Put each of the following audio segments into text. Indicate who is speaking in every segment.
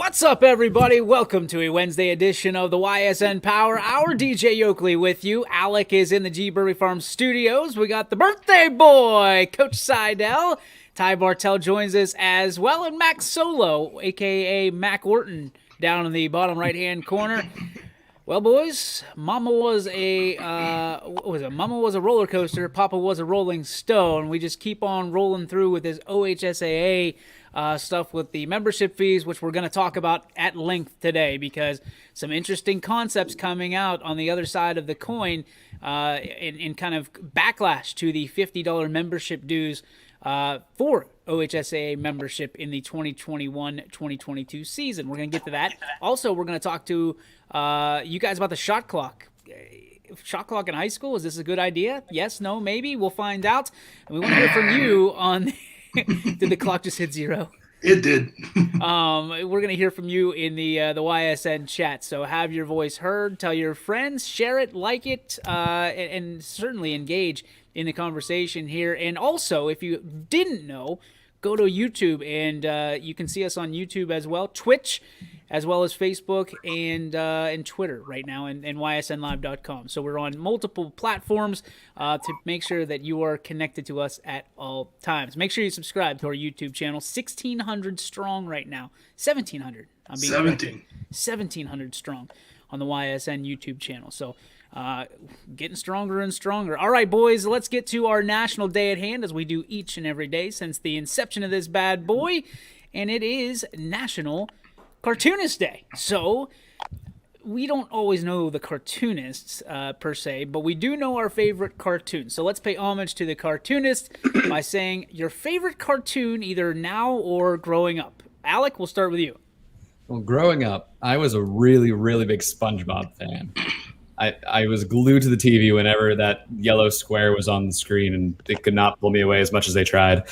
Speaker 1: What's up, everybody? Welcome to a Wednesday edition of the Ysn Power Hour. DJ Yoakley with you. Alec is in the G. Burley Farm studios. We got the birthday boy, Coach Seidel. Ty Bartell joins us as well, and Max Solo, a.k.a. Mac Orton, down in the bottom right-hand corner. Well, boys, Mama was a Mama was a roller coaster. Papa was a rolling stone. We just keep on rolling through with this OHSAA stuff with the membership fees, which we're going to talk about at length today because some interesting concepts coming out on the other side of the coin in kind of backlash to the $50 membership dues for OHSAA membership in the 2021-2022 season. We're going to get to that. Also, we're going to talk to you guys about the shot clock. Shot clock in high school, is this a good idea? Yes, no, maybe? We'll find out. And we want to hear from you on did the clock just hit zero?
Speaker 2: It did.
Speaker 1: We're going to hear from you in the YSN chat. So have your voice heard. Tell your friends. Share it. Like it. And certainly engage in the conversation here. And also, if you didn't know, go to YouTube and you can see us on YouTube as well. Twitch, as well as Facebook and Twitter right now, and ysnlive.com. So we're on multiple platforms to make sure that you are connected to us at all times. Make sure you subscribe to our YouTube channel. 1,600 strong right now. 1,700. I'm being 1,700 strong on the YSN YouTube channel. So getting stronger and stronger. All right, boys, let's get to our national day at hand, as we do each and every day since the inception of this bad boy, and it is National Cartoonist Day. So we don't always know the cartoonists per se, but we do know our favorite cartoons. So let's pay homage to the cartoonist by saying your favorite cartoon either now or growing up. Alec, we'll start with you.
Speaker 3: Well, growing up, I was a really, really big SpongeBob fan. I was glued to the TV whenever that yellow square was on the screen, and they could not pull me away as much as they tried.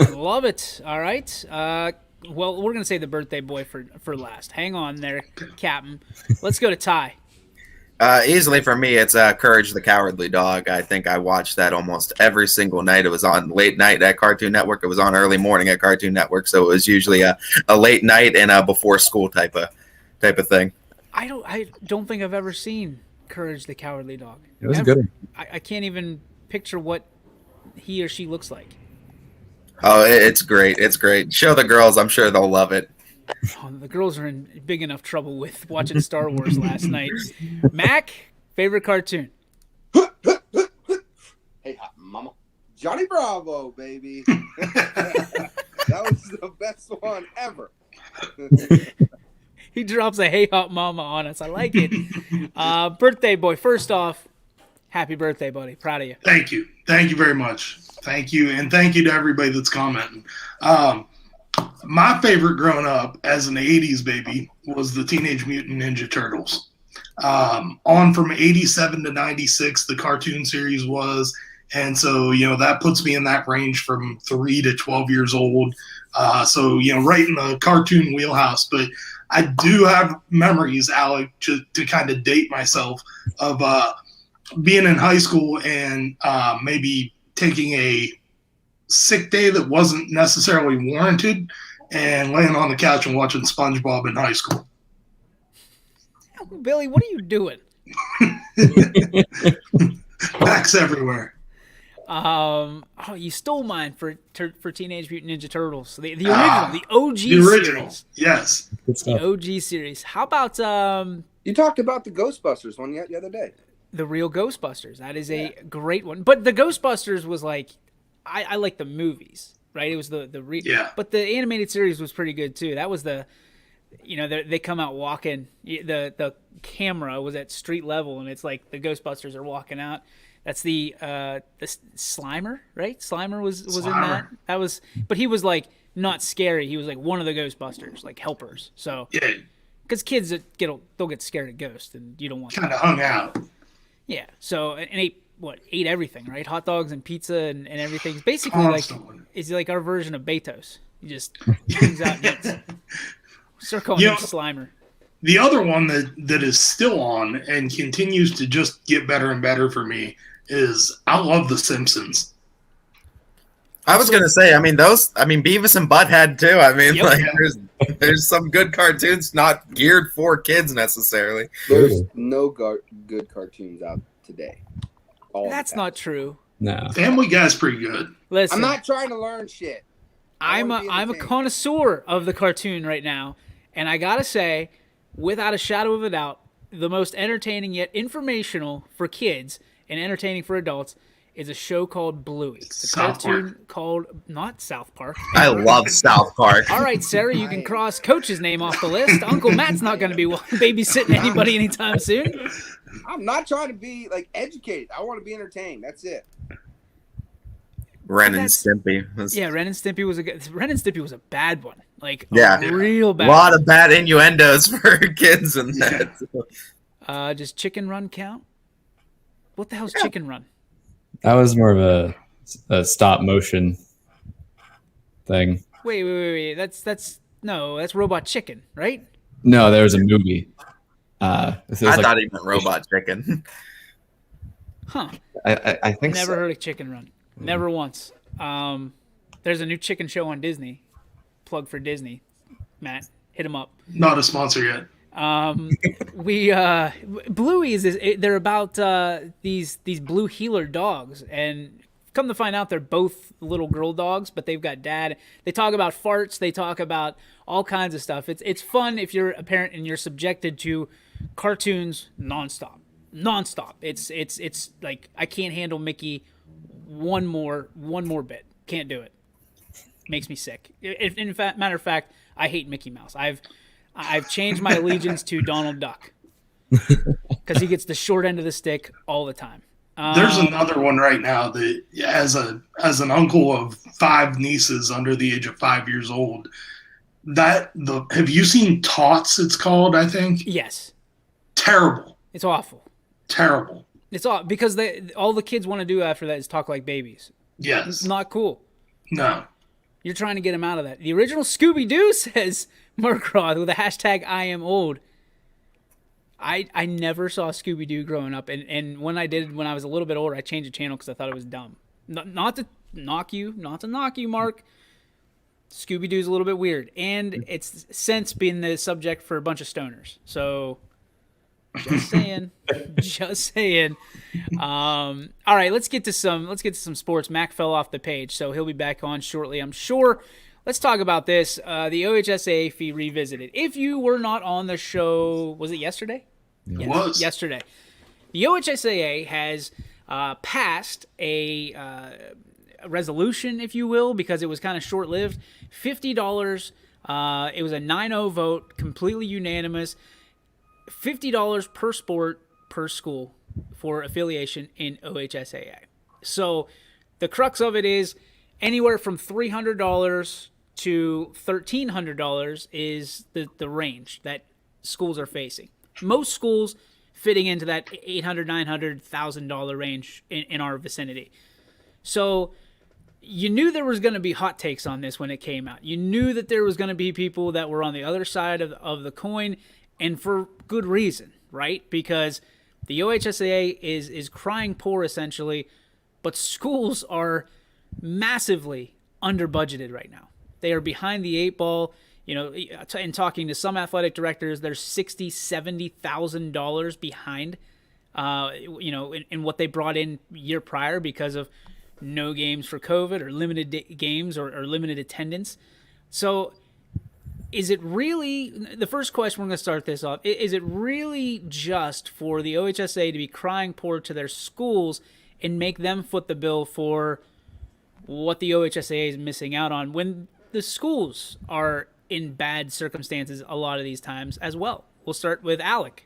Speaker 1: Love it. All right. Well, we're going to say the birthday boy for last. Hang on there, Captain. Let's go to Ty.
Speaker 4: Easily for me, it's Courage the Cowardly Dog. I think I watched that almost every single night. It was on late night at Cartoon Network. It was on early morning at Cartoon Network. So it was usually a late night and a before school type of thing.
Speaker 1: I don't think I've ever seen Courage the Cowardly Dog.
Speaker 3: It was good.
Speaker 1: I can't even picture what he or she looks like.
Speaker 4: Oh, it's great. It's great. Show the girls. I'm sure they'll love it.
Speaker 1: Oh, the girls are in big enough trouble with watching Star Wars last night. Mac, favorite cartoon?
Speaker 5: Hey, mama. Johnny Bravo, baby. That was the best one ever.
Speaker 1: He drops a hey hot mama on us. I like it. Birthday boy. First off, happy birthday, buddy. Proud of you.
Speaker 2: Thank you. Thank you very much. Thank you. And thank you to everybody that's commenting. My favorite growing up as an 80s baby was the Teenage Mutant Ninja Turtles. On from 87 to 96, the cartoon series was. And so, that puts me in that range from 3 to 12 years old. So, right in the cartoon wheelhouse. But I do have memories, Alec, to kind of date myself of being in high school and maybe taking a sick day that wasn't necessarily warranted and laying on the couch and watching SpongeBob in high school.
Speaker 1: Billy, what are you doing?
Speaker 2: Facts everywhere.
Speaker 1: You stole mine for Teenage Mutant Ninja Turtles. The original, the OG series.
Speaker 2: Yes.
Speaker 1: The OG series. How about
Speaker 5: You talked about the Ghostbusters one the other day.
Speaker 1: The real Ghostbusters? That is a great one. But the Ghostbusters was like, I like the movies, right? It was the But the animated series was pretty good too. That was they come out walking. The camera was at street level, and it's like the Ghostbusters are walking out. That's the Slimer, right? Slimer was in that. That was, but he was like not scary. He was like one of the Ghostbusters, like helpers. So
Speaker 2: yeah,
Speaker 1: because kids they'll get scared of ghosts, and you don't want
Speaker 2: kind of hung out.
Speaker 1: Yeah. So and ate everything, right? Hot dogs and pizza and everything. It's basically it's like our version of Betos. You just things out and eats. Start calling him Slimer.
Speaker 2: The other one that is still on and continues to just get better and better for me is I love The Simpsons.
Speaker 4: I was gonna say, Beavis and Butthead too.
Speaker 1: Yep.
Speaker 4: Like there's some good cartoons not geared for kids necessarily.
Speaker 5: There's no good cartoons out today.
Speaker 1: That's not true.
Speaker 3: No.
Speaker 2: Family Guy's pretty good.
Speaker 1: Listen,
Speaker 5: I'm not trying to learn shit.
Speaker 1: I'm a connoisseur of the cartoon right now, and I gotta say, without a shadow of a doubt, the most entertaining yet informational for kids and entertaining for adults is a show called Bluey. It's a
Speaker 2: South
Speaker 1: cartoon called not South Park.
Speaker 4: I love South Park.
Speaker 1: All right, Sarah, you can cross Coach's name off the list. Uncle Matt's not going to be babysitting anybody anytime soon.
Speaker 5: I'm not trying to be like educated. I want to be entertained. That's it.
Speaker 4: Ren and Stimpy.
Speaker 1: Yeah, Ren and Stimpy was a bad one. Like,
Speaker 4: Yeah.
Speaker 1: a real bad
Speaker 4: A lot
Speaker 1: one.
Speaker 4: of bad innuendos for kids in that.
Speaker 1: Does Chicken Run count? What the hell's Chicken Run?
Speaker 3: That was more of a stop motion thing.
Speaker 1: Wait. That's Robot Chicken, right?
Speaker 3: No, there was a movie.
Speaker 4: I thought he meant Robot Chicken.
Speaker 1: Huh.
Speaker 3: I think
Speaker 1: Never
Speaker 3: so.
Speaker 1: heard of Chicken Run. Never once. There's a new chicken show on Disney. Plug for Disney. Matt, hit him up.
Speaker 2: Not a sponsor yet.
Speaker 1: Bluey is they're about these blue heeler dogs, and come to find out they're both little girl dogs, but they've got dad. They talk about farts, they talk about all kinds of stuff. It's fun if you're a parent and you're subjected to cartoons nonstop. It's like I can't handle Mickey one more bit. Can't do it. Makes me sick. In fact, matter of fact, I hate Mickey Mouse. I've changed my allegiance to Donald Duck because he gets the short end of the stick all the time.
Speaker 2: There's another one right now that, as an uncle of 5 nieces under the age of 5 years old, have you seen Tots? It's called, I think.
Speaker 1: Yes.
Speaker 2: Terrible.
Speaker 1: It's awful.
Speaker 2: Terrible.
Speaker 1: It's all because all the kids want to do after that is talk like babies.
Speaker 2: Yes.
Speaker 1: It's not cool.
Speaker 2: No.
Speaker 1: You're trying to get them out of that. The original Scooby-Doo, says Murkroth with the hashtag I am old. I never saw Scooby-Doo growing up, and when I did, when I was a little bit older, I changed the channel because I thought it was dumb. Not to knock you, Mark. Scooby-Doo's a little bit weird, and it's since been the subject for a bunch of stoners. So, just saying. All right, let's get to some sports. Mac fell off the page, so he'll be back on shortly, I'm sure. Let's talk about this. The OHSAA fee revisited. If you were not on the show, was it yesterday?
Speaker 2: It was.
Speaker 1: Yesterday. The OHSAA has passed a resolution, if you will, because it was kind of short-lived. $50. It was a 9-0 vote, completely unanimous. $50 per sport per school for affiliation in OHSAA. So the crux of it is anywhere from $300 to $1,300 is the range that schools are facing. Most schools fitting into that $800, $900, $1,000 range in our vicinity. So you knew there was going to be hot takes on this when it came out. You knew that there was going to be people that were on the other side of the coin, and for good reason, right? Because the OHSAA is crying poor essentially, but schools are massively under budgeted right now. They are behind the 8 ball. You know, in talking to some athletic directors, they're $60,000, $70,000 behind. In what they brought in year prior because of no games for COVID or limited games or limited attendance. So, is it really the first question? We're going to start this off. Is it really just for the OHSAA to be crying poor to their schools and make them foot the bill for what the OHSAA is missing out on when the schools are in bad circumstances a lot of these times as well? We'll start with Alec.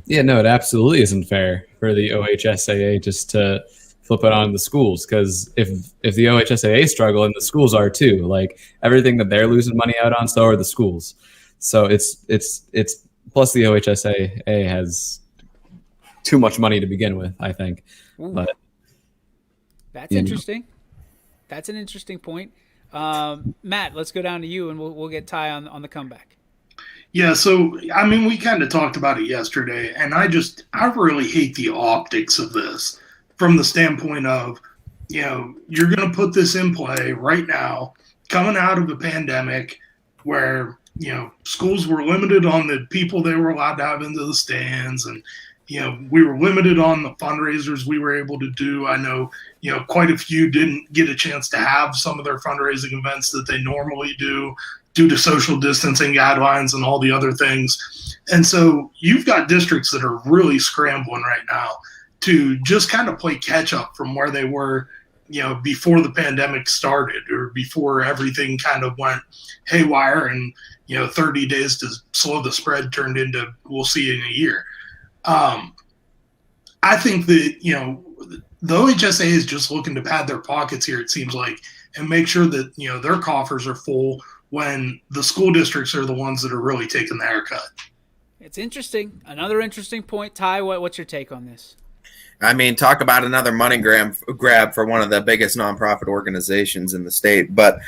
Speaker 3: Yeah, no, it absolutely isn't fair for the OHSAA just to flip it on the schools, because if the OHSAA struggle, and the schools are too, like everything that they're losing money out on, so are the schools. So it's plus the OHSAA has too much money to begin with, I think.
Speaker 1: Ooh.
Speaker 3: But
Speaker 1: that's interesting. That's an interesting point. Matt, let's go down to you, and we'll get Ty on the comeback.
Speaker 2: Yeah, so, I mean, we kind of talked about it yesterday, and I really hate the optics of this from the standpoint of you're going to put this in play right now, coming out of a pandemic where, schools were limited on the people they were allowed to have into the stands, and, we were limited on the fundraisers we were able to do. I know, quite a few didn't get a chance to have some of their fundraising events that they normally do due to social distancing guidelines and all the other things. And so you've got districts that are really scrambling right now to just kind of play catch up from where they were, before the pandemic started or before everything kind of went haywire and, 30 days to slow the spread turned into we'll see you in a year. I think that, the OHSA is just looking to pad their pockets here, it seems like, and make sure that, their coffers are full when the school districts are the ones that are really taking the haircut.
Speaker 1: It's interesting. Another interesting point. Ty, what's your take on this?
Speaker 4: I mean, talk about another money grab for one of the biggest nonprofit organizations in the state. But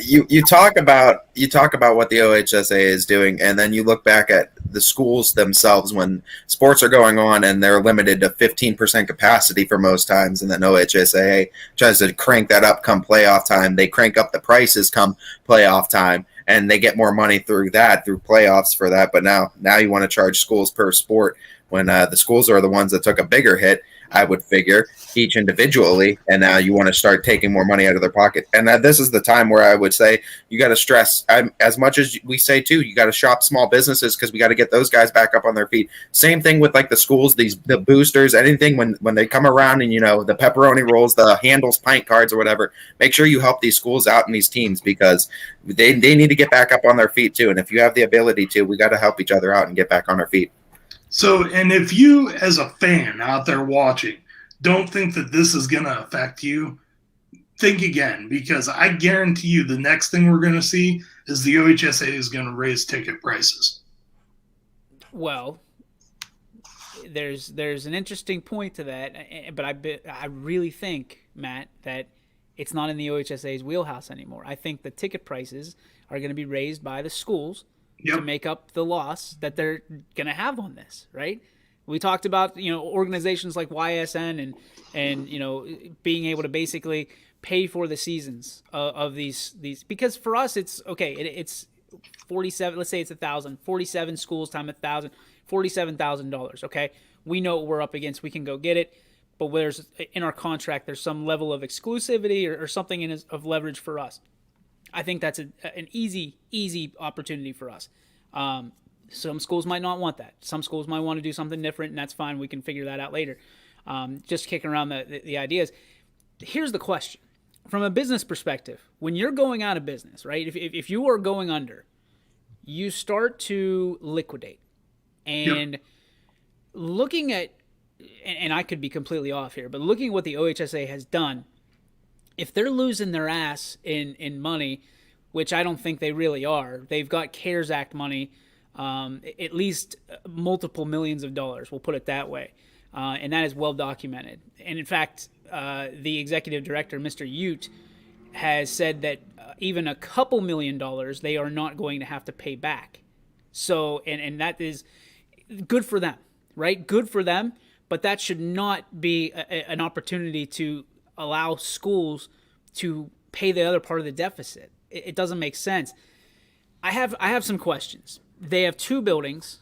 Speaker 4: you talk about what the OHSA is doing, and then you look back at the schools themselves when sports are going on and they're limited to 15% capacity for most times, and then OHSA tries to crank that up come playoff time. They crank up the prices come playoff time, and they get more money through playoffs for that. But now you want to charge schools per sport, when the schools are the ones that took a bigger hit, I would figure, each individually, and now you want to start taking more money out of their pocket. And this is the time where I would say you got to stress, as much as we say too, you got to shop small businesses because we got to get those guys back up on their feet. Same thing with like the schools, the boosters, anything when they come around and, the pepperoni rolls, the handles, pint cards or whatever, make sure you help these schools out and these teams because they need to get back up on their feet too. And if you have the ability to, we got to help each other out and get back on our feet.
Speaker 2: So, and if you as a fan out there watching don't think that this is going to affect you, think again, because I guarantee you the next thing we're going to see is the OHSA is going to raise ticket prices.
Speaker 1: Well, there's an interesting point to that, but I really think, Matt, that it's not in the OHSA's wheelhouse anymore. I think the ticket prices are going to be raised by the schools. Yep. To make up the loss that they're going to have on this, right? We talked about, organizations like Ysn and being able to basically pay for the seasons of these because for us it's okay. It's 47. Let's say it's 1,000. 47 schools times 1,000. $47,000. Okay, we know what we're up against. We can go get it, but there's in our contract there's some level of exclusivity or something of leverage for us. I think that's an easy opportunity for us. Some schools might not want that. Some schools might want to do something different, and that's fine. We can figure that out later. Just kicking around the ideas. Here's the question. From a business perspective, when you're going out of business, right, if you are going under, you start to liquidate. And looking at, and I could be completely off here, but looking at what the OHSA has done, if they're losing their ass in money, which I don't think they really are, they've got CARES Act money, at least multiple millions of dollars, we'll put it that way. And that is well documented. And in fact, the executive director, Mr. Ute, has said that even a couple $1 million they are not going to have to pay back. So, and that is good for them, right? Good for them, but that should not be an opportunity to allow schools to pay the other part of the deficit. It doesn't make sense. I have some questions. They have 2 buildings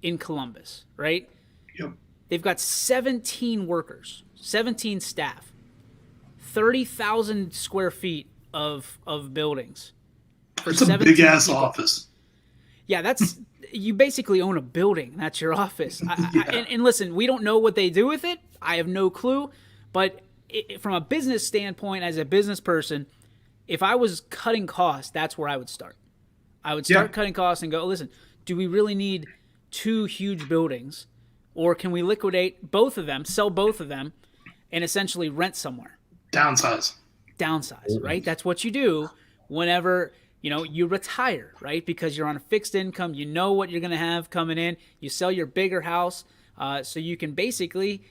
Speaker 1: in Columbus, right?
Speaker 2: Yep.
Speaker 1: They've got 17 workers, 17 staff, 30,000 square feet of buildings.
Speaker 2: It's a big ass office.
Speaker 1: Yeah, that's you basically own a building. That's your office. And listen, we don't know what they do with it. I have no clue, but from a business standpoint, as a business person, if I was cutting costs, that's where I would start. I would start cutting costs and go, listen, do we really need 2 huge buildings, or can we liquidate both of them, sell both of them, and essentially rent somewhere?
Speaker 2: Downsize,
Speaker 1: right? That's what you do whenever you retire, right? Because you're on a fixed income, you know what you're going to have coming in. You sell your bigger house, so you can basically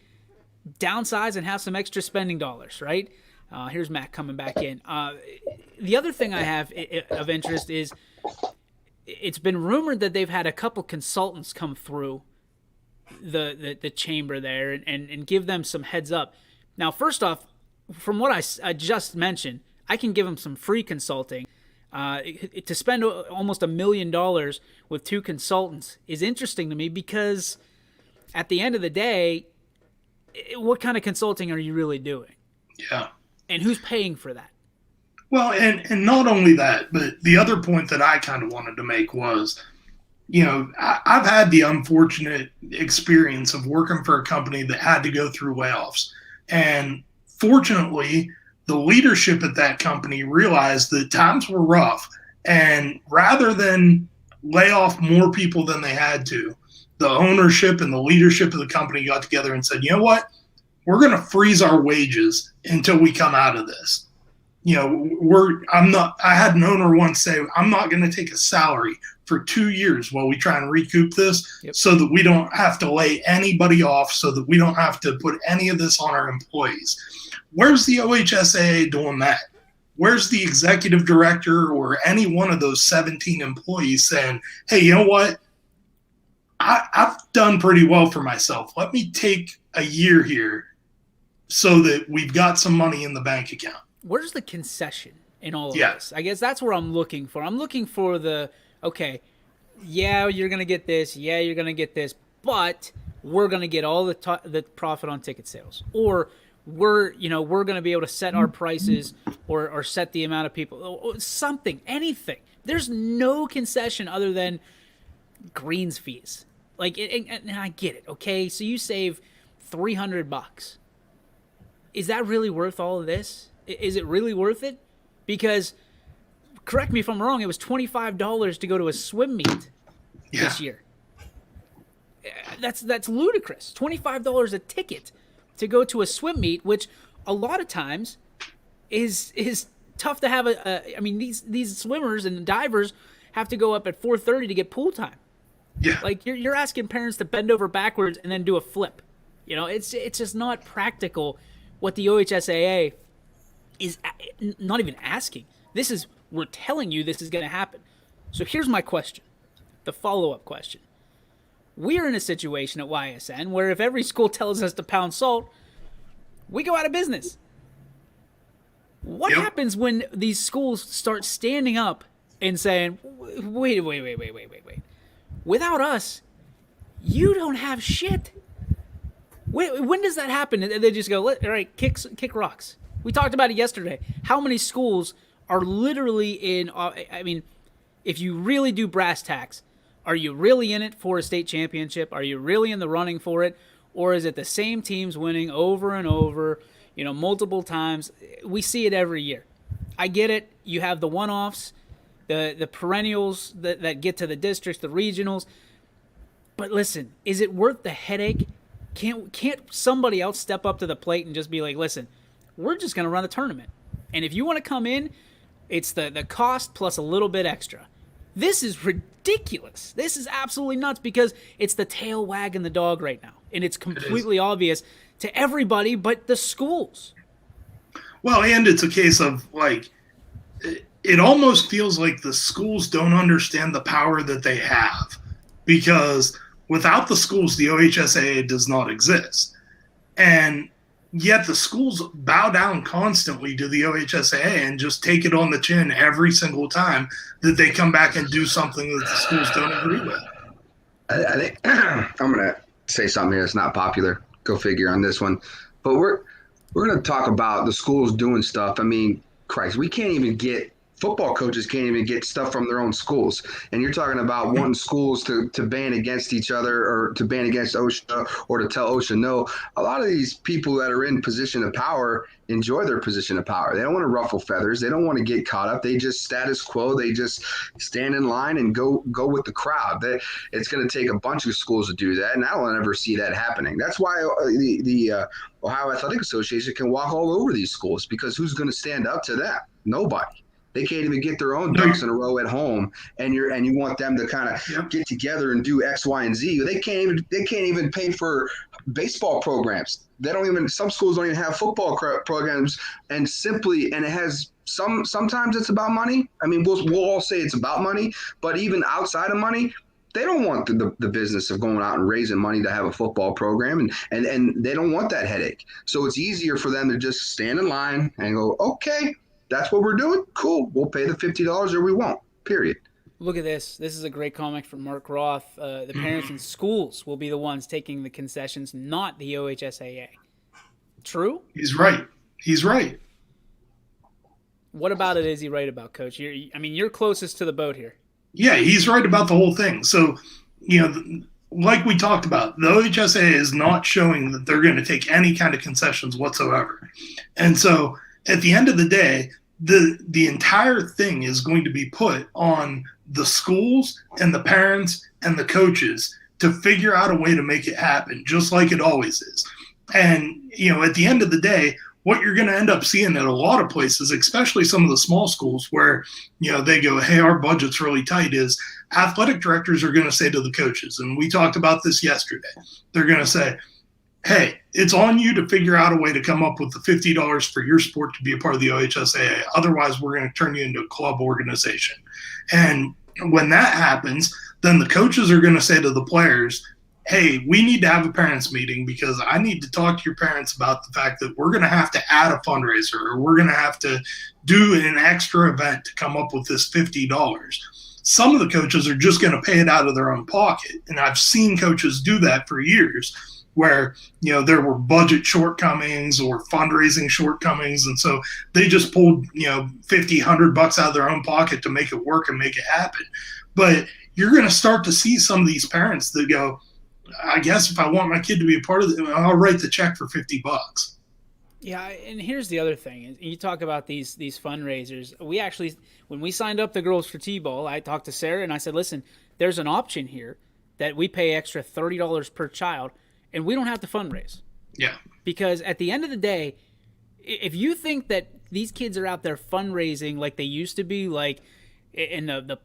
Speaker 1: downsize and have some extra spending dollars, right? Here's Matt coming back in. The other thing I have of interest is it's been rumored that they've had a couple consultants come through the chamber there and give them some heads up. Now, first off, from what I just mentioned, I can give them some free consulting. To spend almost $1 million with 2 consultants is interesting to me because at the end of the day, what kind of consulting are you really doing?
Speaker 2: Yeah.
Speaker 1: And who's paying for that?
Speaker 2: Well, and not only that, but the other point that I kind of wanted to make was, I've had the unfortunate experience of working for a company that had to go through layoffs. And fortunately, the leadership at that company realized that times were rough. And rather than lay off more people than they had to, the ownership and the leadership of the company got together and said, you know what? We're going to freeze our wages until we come out of this. I had an owner once say, I'm not going to take a salary for 2 years while we try and recoup this so that we don't have to lay anybody off, so that we don't have to put any of this on our employees. Where's the OHSAA doing that? Where's the executive director or any one of those 17 employees saying, hey, you know what? I've done pretty well for myself. Let me take a year here so that we've got some money in the bank account.
Speaker 1: Where's the concession in all of this? I guess that's what I'm looking for. I'm looking for okay, yeah, you're going to get this. Yeah, you're going to get this. But we're going to get all the profit on ticket sales. Or we're going to be able to set our prices or set the amount of people. Or something, anything. There's no concession other than greens fees. And I get it, okay? So you save $300. Is that really worth all of this? Is it really worth it? Because, correct me if I'm wrong, it was $25 to go to a swim meet this year. That's ludicrous. $25 a ticket to go to a swim meet, which a lot of times is tough to have. These swimmers and divers have to go up at 4:30 to get pool time.
Speaker 2: Yeah,
Speaker 1: you're asking parents to bend over backwards and then do a flip. It's just not practical. What the OHSAA is not even asking. We're telling you this is going to happen. So here's my question, the follow-up question. We are in a situation at YSN where if every school tells us to pound salt, we go out of business. What happens when these schools start standing up and saying, wait. Without us, you don't have shit. When does that happen? They just go, all right, kick rocks. We talked about it yesterday. How many schools are literally in, if you really do brass tacks, are you really in it for a state championship? Are you really in the running for it? Or is it the same teams winning over and over, multiple times? We see it every year. I get it. You have the one-offs, the perennials that get to the districts, the regionals. But listen, is it worth the headache? Can't somebody else step up to the plate and just be like, listen, we're just going to run a tournament. And if you want to come in, it's the cost plus a little bit extra. This is ridiculous. This is absolutely nuts because it's the tail wagging the dog right now. And it's completely obvious to everybody but the schools.
Speaker 2: Well, and it's a case of it almost feels like the schools don't understand the power that they have, because without the schools, the OHSAA does not exist. And yet the schools bow down constantly to the OHSAA and just take it on the chin every single time that they come back and do something that the schools don't agree with.
Speaker 6: I think I'm going to say something here that's not popular. Go figure on this one. But we're going to talk about the schools doing stuff. I mean, Christ, we can't even get football coaches can't even get stuff from their own schools. And you're talking about wanting schools to ban against each other or to ban against OSHA or to tell OSHA no. A lot of these people that are in position of power enjoy their position of power. They don't want to ruffle feathers. They don't want to get caught up. They just status quo. They just stand in line and go with the crowd. It's going to take a bunch of schools to do that, and I don't ever see that happening. That's why the Ohio Athletic Association can walk all over these schools, because who's going to stand up to that? Nobody. They can't even get their own ducks in a row at home, and you want them to kind of get together and do X, Y, and Z. They can't even pay for baseball programs. Some schools don't even have football programs, and it has sometimes it's about money. I mean, we'll all say it's about money, but even outside of money, they don't want the business of going out and raising money to have a football program, and they don't want that headache. So it's easier for them to just stand in line and go, okay, that's what we're doing. Cool. We'll pay the $50 or we won't, period.
Speaker 1: Look at this. This is a great comment from Mark Roth. The parents in schools will be the ones taking the concessions, not the OHSAA. True?
Speaker 2: He's right. He's right.
Speaker 1: What about it is he right about, Coach? You're closest to the boat here.
Speaker 2: Yeah, he's right about the whole thing. So, like we talked about, the OHSAA is not showing that they're going to take any kind of concessions whatsoever. And so at the end of the day, the entire thing is going to be put on the schools and the parents and the coaches to figure out a way to make it happen, just like it always is. And, at the end of the day, what you're going to end up seeing at a lot of places, especially some of the small schools where, they go, hey, our budget's really tight, is athletic directors are going to say to the coaches, and we talked about this yesterday, they're going to say, hey, it's on you to figure out a way to come up with the $50 for your sport to be a part of the OHSAA. Otherwise, we're going to turn you into a club organization. And when that happens, then the coaches are going to say to the players, hey, we need to have a parents meeting because I need to talk to your parents about the fact that we're going to have to add a fundraiser or we're going to have to do an extra event to come up with this $50. Some of the coaches are just going to pay it out of their own pocket. And I've seen coaches do that for years where, there were budget shortcomings or fundraising shortcomings. And so they just pulled, $50, $100 out of their own pocket to make it work and make it happen. But you're going to start to see some of these parents that go, I guess if I want my kid to be a part of it, I'll write the check for $50.
Speaker 1: Yeah, and here's the other thing. You talk about these fundraisers. We actually, when we signed up the girls for T-ball, I talked to Sarah and I said, listen, there's an option here that we pay extra $30 per child and we don't have to fundraise.
Speaker 2: Yeah.
Speaker 1: Because at the end of the day, if you think that these kids are out there fundraising like they used to be, like in the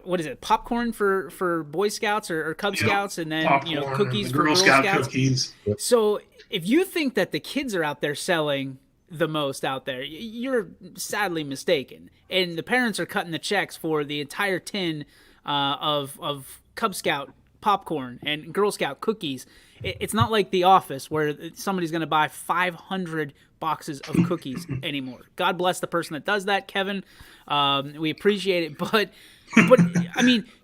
Speaker 1: what is it, popcorn for Boy Scouts or Cub Scouts, and then cookies for Girl Scouts.
Speaker 2: Cookies.
Speaker 1: So if you think that the kids are out there selling the most out there, you're sadly mistaken. And the parents are cutting the checks for the entire tin of Cub Scout popcorn and Girl Scout cookies. It's not like The Office where somebody's going to buy 500 boxes of cookies anymore. God bless the person that does that, Kevin. We appreciate it, but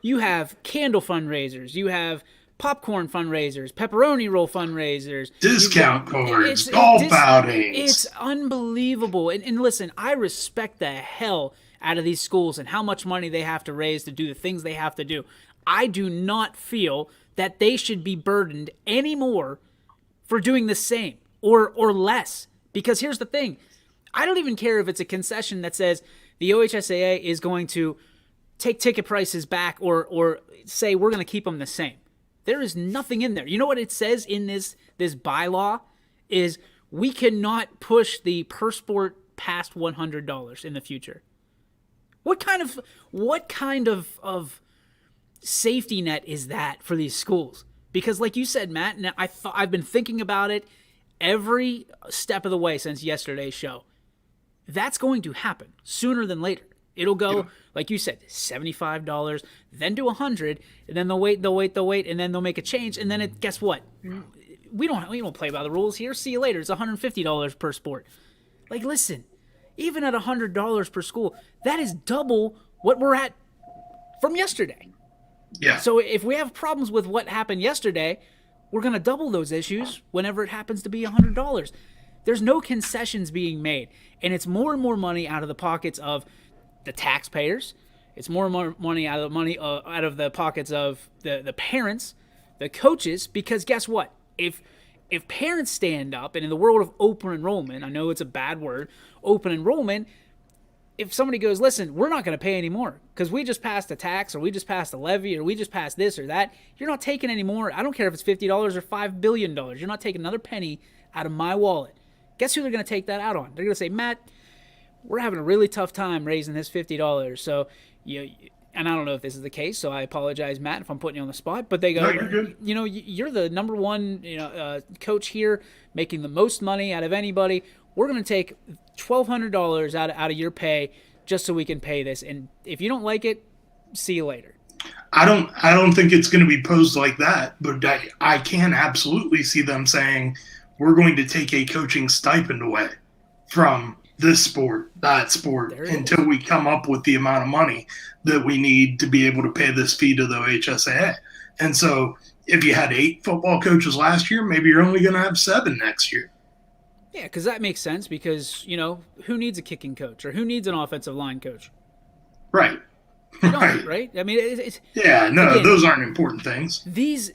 Speaker 1: you have candle fundraisers, you have popcorn fundraisers, pepperoni roll fundraisers,
Speaker 2: discount cards, golf outings.
Speaker 1: It's unbelievable. And listen, I respect the hell out of these schools and how much money they have to raise to do the things they have to do. I do not feel that they should be burdened anymore for doing the same or less. Because here's the thing. I don't even care if it's a concession that says the OHSAA is going to take ticket prices back or say we're going to keep them the same. There is nothing in there. You know what it says in this bylaw is we cannot push the per sport past $100 in the future. What kind of safety net is that for these schools? Because like you said, Matt, and I've been thinking about it every step of the way since yesterday's show. That's going to happen sooner than later. It'll go, like you said, $75, then to $100, and then they'll wait, and then they'll make a change, and then guess what? We don't play by the rules here. See you later. It's $150 per sport. Like, listen, even at $100 per school, that is double what we're at from yesterday.
Speaker 2: Yeah.
Speaker 1: So if we have problems with what happened yesterday, we're going to double those issues whenever it happens to be $100. There's no concessions being made, and it's more and more money out of the pockets of the taxpayers. It's more and more money out of the pockets of the parents, the coaches, because guess what? If parents stand up, and in the world of open enrollment, I know it's a bad word, open enrollment, if somebody goes, listen, we're not going to pay anymore because we just passed a tax or we just passed a levy or we just passed this or that, you're not taking any more. I don't care if it's $50 or $5 billion. You're not taking another penny out of my wallet. Guess who they're going to take that out on? They're going to say, Matt, we're having a really tough time raising this $50. So, and I don't know if this is the case, so I apologize, Matt, if I'm putting you on the spot. But they go,
Speaker 2: no, you're good.
Speaker 1: You're the number one coach here, making the most money out of anybody. We're going to take $1,200 out of your pay just so we can pay this. And if you don't like it, see you later.
Speaker 2: I don't think it's going to be posed like that, but I can absolutely see them saying we're going to take a coaching stipend away from this sport, that sport, until we come up with the amount of money that we need to be able to pay this fee to the OHSAA. And so if you had 8 football coaches last year, maybe you're only going to have 7 next year.
Speaker 1: Yeah, because that makes sense because, who needs a kicking coach or who needs an offensive line coach?
Speaker 2: Right.
Speaker 1: You don't, right? I mean, it's
Speaker 2: again, those aren't important things.
Speaker 1: These,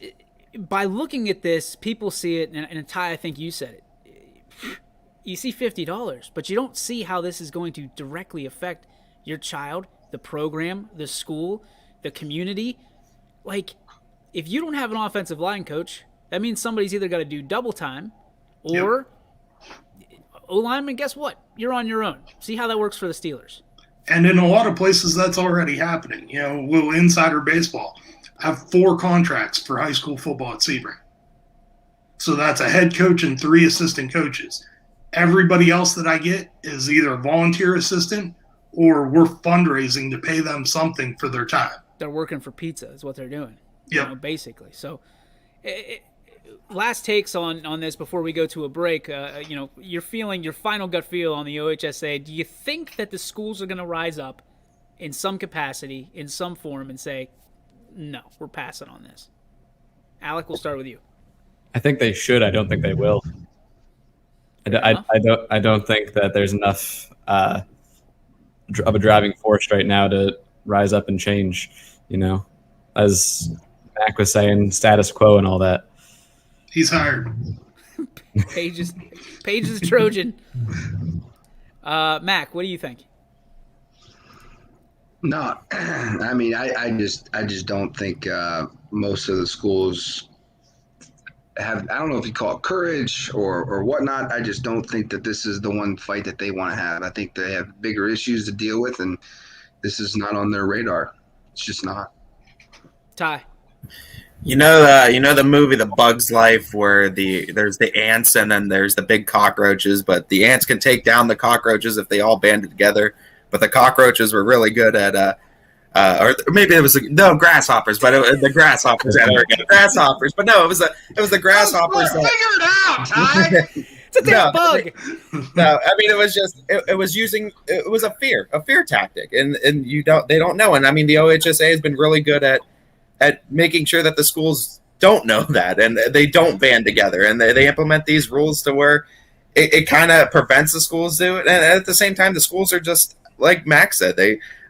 Speaker 1: by looking at this, people see it, and Ty, I think you said it. You see $50, but you don't see how this is going to directly affect your child, the program, the school, the community. Like, if you don't have an offensive line coach, that means somebody's either got to do double time or O-lineman, guess what? You're on your own. See how that works for the Steelers.
Speaker 2: And in a lot of places, that's already happening. Little insider baseball. I have 4 contracts for high school football at Sebring. So that's a head coach and 3 assistant coaches. Everybody else that I get is either a volunteer assistant or we're fundraising to pay them something for their time.
Speaker 1: They're working for pizza is what they're doing.
Speaker 2: Yeah,
Speaker 1: basically. So last takes on this before we go to a break. Your final gut feel on the OHSA. Do you think that the schools are going to rise up in some capacity, in some form, and say, no, we're passing on this? Alec, we'll start with you.
Speaker 3: I think they should. I don't think they will. I don't think that there's enough of a driving force right now to rise up and change. As Mac was saying, status quo and all that.
Speaker 2: He's hired.
Speaker 1: Pages Trojan. Mac, what do you think?
Speaker 6: No, I mean, I just don't think most of the schools have, I don't know if you call it courage or whatnot. I just don't think that this is the one fight that they want to have. I think they have bigger issues to deal with, and this is not on their radar. It's just not.
Speaker 1: Ty.
Speaker 4: The movie The Bug's Life where there's the ants and then there's the big cockroaches, but the ants can take down the cockroaches if they all banded together. But the cockroaches were really good at or maybe it was grasshoppers, but the grasshoppers. Grasshoppers, but no, it was the grasshoppers.
Speaker 6: Figure it out, Ty.
Speaker 1: It's a damn bug.
Speaker 4: No, I mean it was a fear tactic, and they don't know, and I mean the OHSA has been really good at making sure that the schools don't know that and they don't band together, and they implement these rules to where it kind of prevents the schools to do it, and at the same time the schools are just like Max said,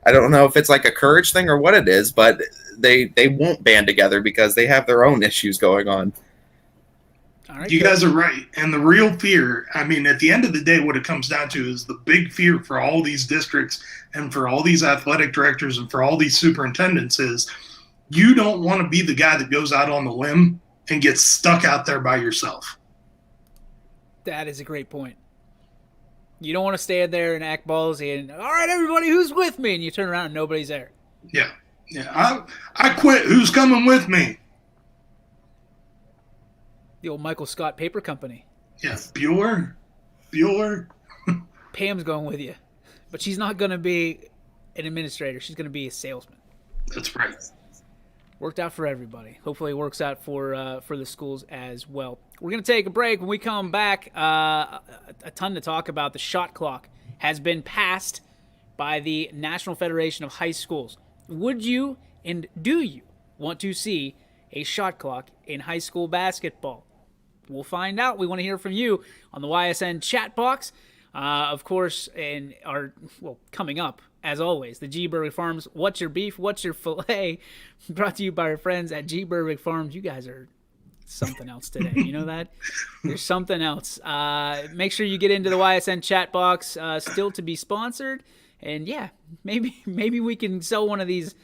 Speaker 4: I don't know if it's like a courage thing or what it is, but they won't band together because they have their own issues going on.
Speaker 1: All right,
Speaker 2: you guys are right. And the real fear, I mean, at the end of the day, what it comes down to is the big fear for all these districts and for all these athletic directors and for all these superintendents is you don't want to be the guy that goes out on the limb and gets stuck out there by yourself.
Speaker 1: That is a great point. You don't want to stand there and act ballsy and, all right, everybody, who's with me? And you turn around and nobody's there.
Speaker 2: Yeah. I quit. Who's coming with me?
Speaker 1: The old Michael Scott Paper Company.
Speaker 2: Yes, Bueller.
Speaker 1: Pam's going with you. But she's not going to be an administrator. She's going to be a salesman.
Speaker 2: That's right.
Speaker 1: Worked out for everybody. Hopefully it works out for the schools as well. We're going to take a break. When we come back, a ton to talk about. The shot clock has been passed by the National Federation of High Schools. Would you and do you want to see a shot clock in high school basketball? We'll find out. We want to hear from you on the YSN chat box. Of course, coming up, as always, the G. Berwick Farms, What's Your Beef, What's Your Filet, brought to you by our friends at G. Berwick Farms. You guys are something else today. You know that? There's something else. Make sure you get into the YSN chat box, still to be sponsored. And yeah, maybe we can sell one of these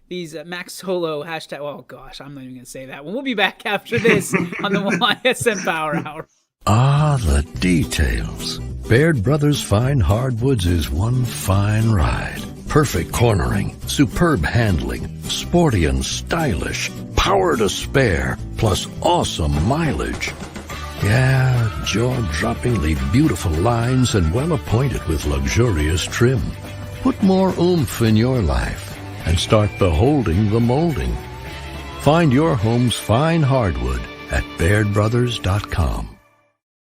Speaker 1: Max Solo hashtag. Oh gosh, I'm not even going to say that one. We'll be back after this on the Ysn Power Hour.
Speaker 7: Ah, the details. Baird Brothers Fine Hardwoods is one fine ride. Perfect cornering, superb handling, sporty and stylish, power to spare, plus awesome mileage. Yeah, jaw-droppingly beautiful lines and well appointed with luxurious trim. Put more oomph in your life and start beholding the molding. Find your home's fine hardwood at BairdBrothers.com.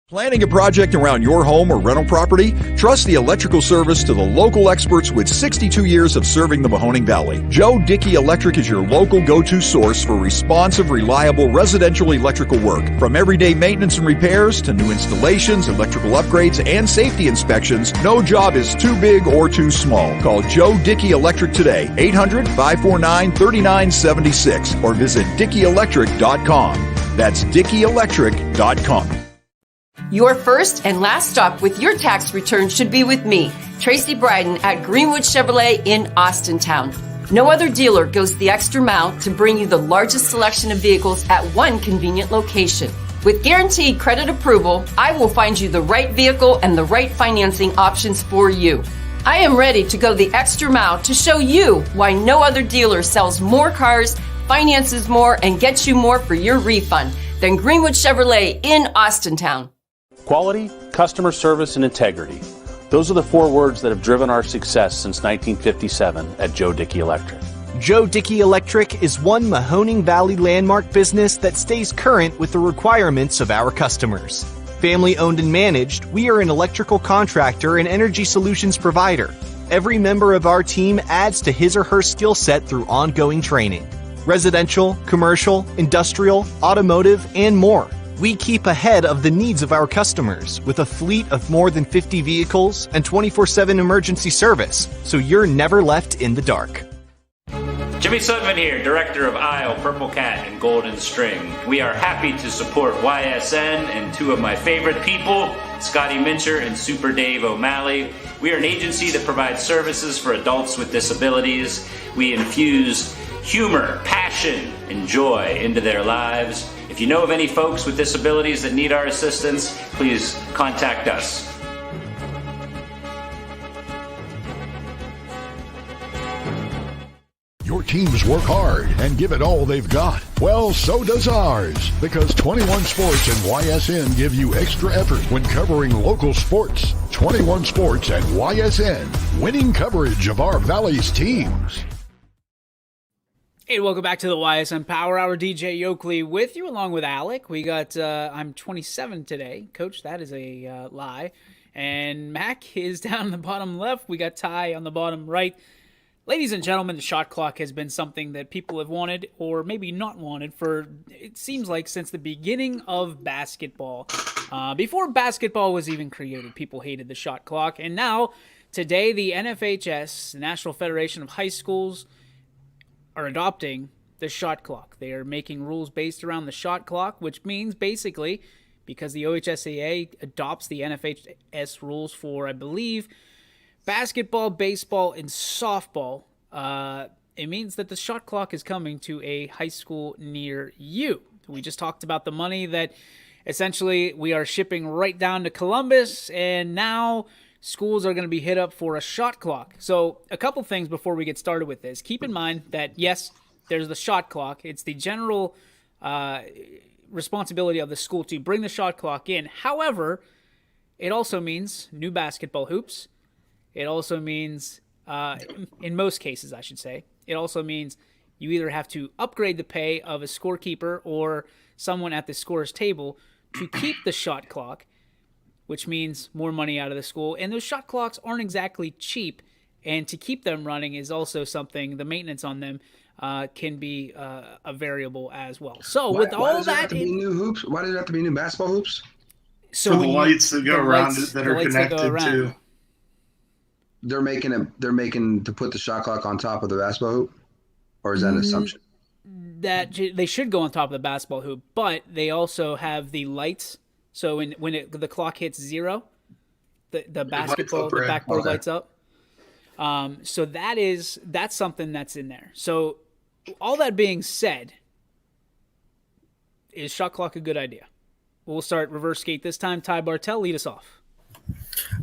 Speaker 8: Planning a project around your home or rental property? Trust the electrical service to the local experts with 62 years of serving the Mahoning Valley. Joe Dickey Electric is your local go-to source for responsive, reliable residential electrical work. From everyday maintenance and repairs to new installations, electrical upgrades, and safety inspections, no job is too big or too small. Call Joe Dickey Electric today, 800-549-3976, or visit DickeyElectric.com. That's DickeyElectric.com.
Speaker 9: Your first and last stop with your tax return should be with me, Tracy Bryden at Greenwood Chevrolet in Austintown. No other dealer goes the extra mile to bring you the largest selection of vehicles at one convenient location. With guaranteed credit approval, I will find you the right vehicle and the right financing options for you. I am ready to go the extra mile to show you why no other dealer sells more cars, finances more, and gets you more for your refund than Greenwood Chevrolet in Austintown.
Speaker 10: Quality, customer service, and integrity. Those are the 4 words that have driven our success since 1957 at Joe Dickey Electric.
Speaker 11: Joe Dickey Electric is one Mahoning Valley landmark business that stays current with the requirements of our customers. Family owned and managed, we are an electrical contractor and energy solutions provider. Every member of our team adds to his or her skill set through ongoing training. Residential, commercial, industrial, automotive, and more. We keep ahead of the needs of our customers with a fleet of more than 50 vehicles and 24/7 emergency service, so you're never left in the dark.
Speaker 12: Jimmy Sudman here, Director of Isle, Purple Cat, and Golden String. We are happy to support YSN and 2 of my favorite people, Scotty Mincher and Super Dave O'Malley. We are an agency that provides services for adults with disabilities. We infuse humor, passion, and joy into their lives. If you know of any folks with disabilities that need our assistance, please contact us.
Speaker 13: Your teams work hard and give it all they've got. Well, so does ours, because 21 Sports and YSN give you extra effort when covering local sports. 21 Sports and YSN, winning coverage of our Valley's teams.
Speaker 1: Hey, welcome back to the YSN Power Hour. DJ Yoakley with you, along with Alec. We got, I'm 27 today. Coach, that is a lie. And Mac is down in the bottom left. We got Ty on the bottom right. Ladies and gentlemen, the shot clock has been something that people have wanted, or maybe not wanted, for, it seems like, since the beginning of basketball. Before basketball was even created, people hated the shot clock. And now, today, the NFHS, the National Federation of High Schools, are adopting the shot clock. They are making rules based around the shot clock, which means basically, because the OHSAA adopts the NFHS rules for, I believe, basketball, baseball, and softball, it means that the shot clock is coming to a high school near you. We just talked about the money that essentially we are shipping right down to Columbus, and now schools are going to be hit up for a shot clock. So a couple things before we get started with this. Keep in mind that, yes, there's the shot clock. It's the general responsibility of the school to bring the shot clock in. However, it also means new basketball hoops. It also means, in most cases, I should say, it also means you either have to upgrade the pay of a scorekeeper or someone at the scorer's table to keep the shot clock, which means more money out of the school. And those shot clocks aren't exactly cheap, and to keep them running is also something, the maintenance on them can be a variable as well. So with all
Speaker 6: does
Speaker 1: that,
Speaker 6: it have to be new hoops? Why does it have to be new basketball hoops?
Speaker 1: So
Speaker 2: for the lights that go around it that are connected to.
Speaker 6: They're making to put the shot clock on top of the basketball hoop, or is that an assumption?
Speaker 1: That they should go on top of the basketball hoop, but they also have the lights. So when the clock hits 0, the basketball, the backboard lights up. So that's something that's in there. So all that being said, is shot clock a good idea? We'll start reverse skate this time. Ty Bartell, lead us off.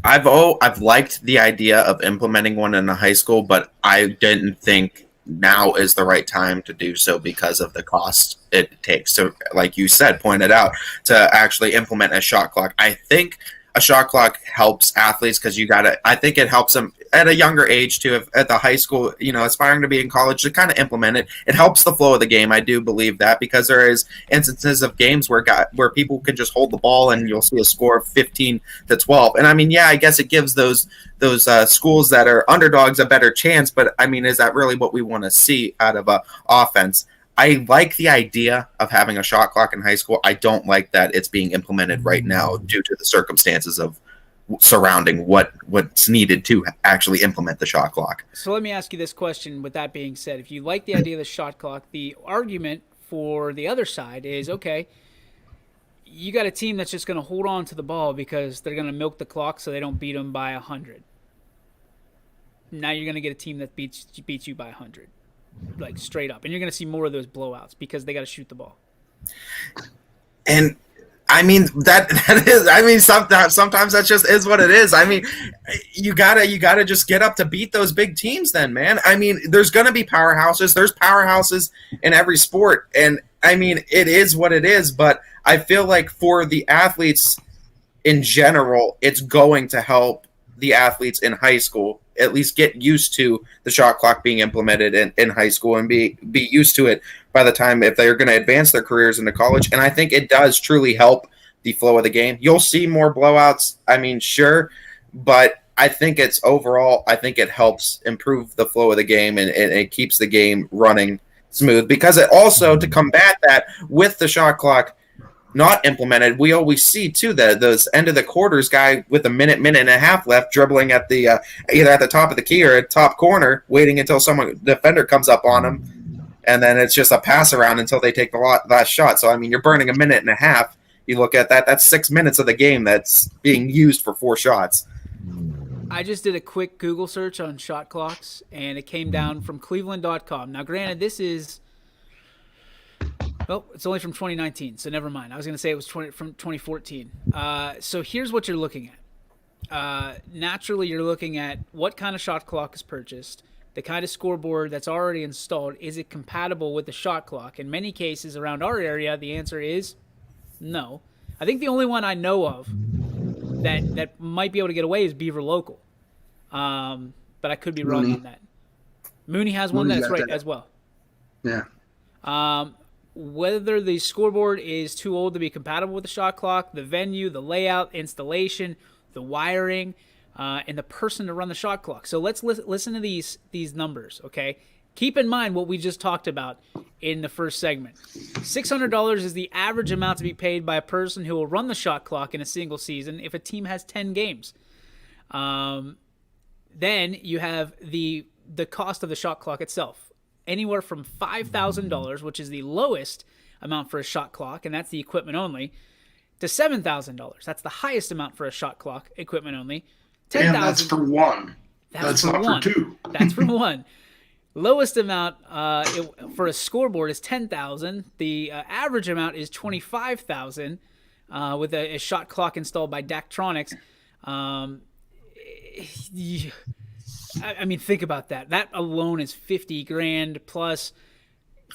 Speaker 4: I've liked the idea of implementing one in a high school, but I didn't think now is the right time to do so because of the cost it takes to, like you said, pointed out, to actually implement a shot clock. I think a shot clock helps athletes because I think it helps them. at a younger age too, at the high school, aspiring to be in college, to kind of implement it. It helps the flow of the game. I do believe that, because there is instances of games where people can just hold the ball and you'll see a score of 15-12. And I mean, yeah, I guess it gives those schools that are underdogs a better chance. But I mean, is that really what we want to see out of a offense? I like the idea of having a shot clock in high school. I don't like that it's being implemented right now due to the circumstances of surrounding what's needed to actually implement the shot clock.
Speaker 1: So let me ask you this question. With that being said, if you like the idea of the shot clock, the argument for the other side is, okay, you got a team that's just going to hold on to the ball because they're going to milk the clock so they don't beat them by 100. Now you're going to get a team that beats you by 100. Like straight up, and you're going to see more of those blowouts because they got to shoot the ball.
Speaker 4: And I mean that is. I mean sometimes that just is what it is. I mean, you gotta just get up to beat those big teams. Then, man. I mean, there's going to be powerhouses. There's powerhouses in every sport, and I mean it is what it is. But I feel like for the athletes in general, it's going to help the athletes in high school at least get used to the shot clock being implemented in high school and be used to it by the time if they're going to advance their careers into college. And I think it does truly help the flow of the game. You'll see more blowouts. I mean, sure, but I think I think it helps improve the flow of the game and it keeps the game running smooth, because it also, to combat that with the shot clock not implemented, we always see too that those end of the quarters guy with a minute and a half left dribbling at the either at the top of the key or at top corner, waiting until defender comes up on him, and then it's just a pass around until they take the last shot. So I mean, you're burning a minute and a half. You look at that's 6 minutes of the game that's being used for 4 shots.
Speaker 1: I just did a quick Google search on shot clocks, and it came down from Cleveland.com. Now, granted, this is. Well, it's only from 2019, so never mind. I was going to say it was from 2014. So here's what you're looking at. Naturally, you're looking at what kind of shot clock is purchased, the kind of scoreboard that's already installed. Is it compatible with the shot clock? In many cases around our area, the answer is no. I think the only one I know of that might be able to get away is Beaver Local. But I could be wrong on that. Mooney has one that's right as well.
Speaker 6: Yeah.
Speaker 1: Whether the scoreboard is too old to be compatible with the shot clock, the venue, the layout, installation, the wiring, and the person to run the shot clock. So let's listen to these numbers, okay? Keep in mind what we just talked about in the first segment. $600 is the average amount to be paid by a person who will run the shot clock in a single season if a team has 10 games. Then you have the cost of the shot clock itself. Anywhere from $5,000, which is the lowest amount for a shot clock, and that's the equipment only, to $7,000. That's the highest amount for a shot clock, equipment only. $10,000.
Speaker 2: And that's for one. That's not for two.
Speaker 1: That's for one. Lowest amount for a scoreboard is $10,000. The average amount is $25,000 with a shot clock installed by Daktronics. I mean, think about that. That alone is $50,000 plus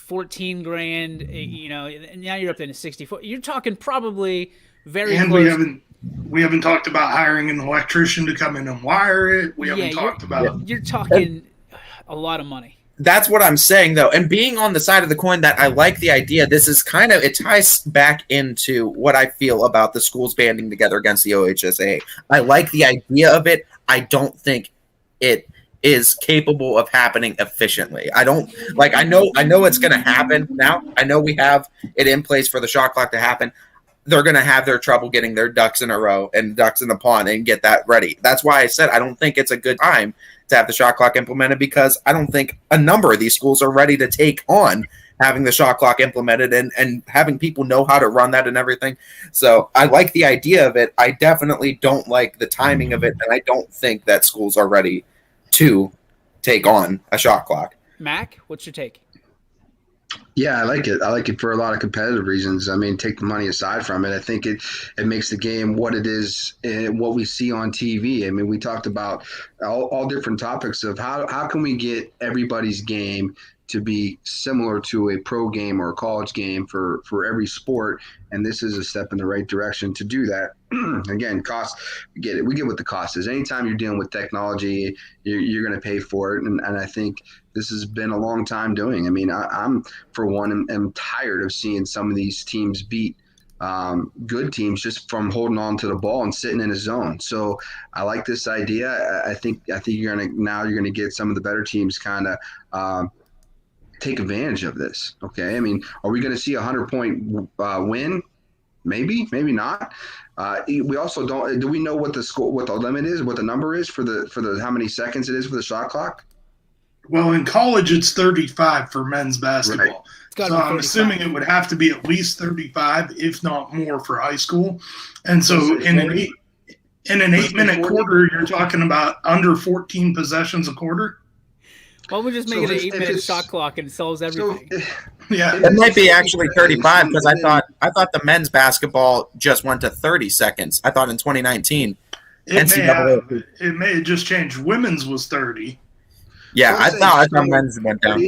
Speaker 1: $14,000. You know, now you're up into $64,000. You're talking probably very
Speaker 2: and
Speaker 1: close.
Speaker 2: We haven't talked about hiring an electrician to come in and wire it. We haven't talked about.
Speaker 1: You're talking a lot of money.
Speaker 4: That's what I'm saying, though. And being on the side of the coin that I like the idea, this is kind of, it ties back into what I feel about the schools banding together against the OHSAA. I like the idea of it. I don't think it is capable of happening efficiently. I know it's going to happen now. I know we have it in place for the shot clock to happen. They're going to have their trouble getting their ducks in a row and ducks in the pond and get that ready. That's why I said I don't think it's a good time to have the shot clock implemented, because I don't think a number of these schools are ready to take on having the shot clock implemented and having people know how to run that and everything. So I like the idea of it. I definitely don't like the timing of it, and I don't think that schools are ready to take on a shot clock.
Speaker 1: Mac, what's your take?
Speaker 6: Yeah, I like it. I like it for a lot of competitive reasons. I mean, take the money aside from it. I think it makes the game what it is and what we see on TV. I mean, we talked about all different topics of how can we get everybody's game to be similar to a pro game or a college game for every sport, and this is a step in the right direction to do that. Again, cost, we get it. We get what the cost is. Anytime you're dealing with technology, you're going to pay for it, and I think this has been a long time doing. I mean, I'm for one am tired of seeing some of these teams beat good teams just from holding on to the ball and sitting in a zone. So I like this idea. I think you're gonna get some of the better teams kind of take advantage of this. Okay, I mean, are we going to see a 100-point win? Maybe not. We also don't. Do we know what the score, what the limit is, what the number is for the how many seconds it is for the shot clock?
Speaker 2: Well, in college, it's 35 for men's basketball.
Speaker 6: Right.
Speaker 2: So I'm assuming it would have to be at least 35, if not more, for high school. And so in an 8-minute quarter, you're talking about under 14 possessions a quarter.
Speaker 1: Well, we'll just make it an 8-minute shot clock and it solves everything.
Speaker 2: Yeah,
Speaker 4: it might be actually 35 because I thought the men's basketball just went to 30 seconds. I thought in 2019.
Speaker 2: It may have just changed. Women's was 30.
Speaker 4: Yeah, I thought men's went down.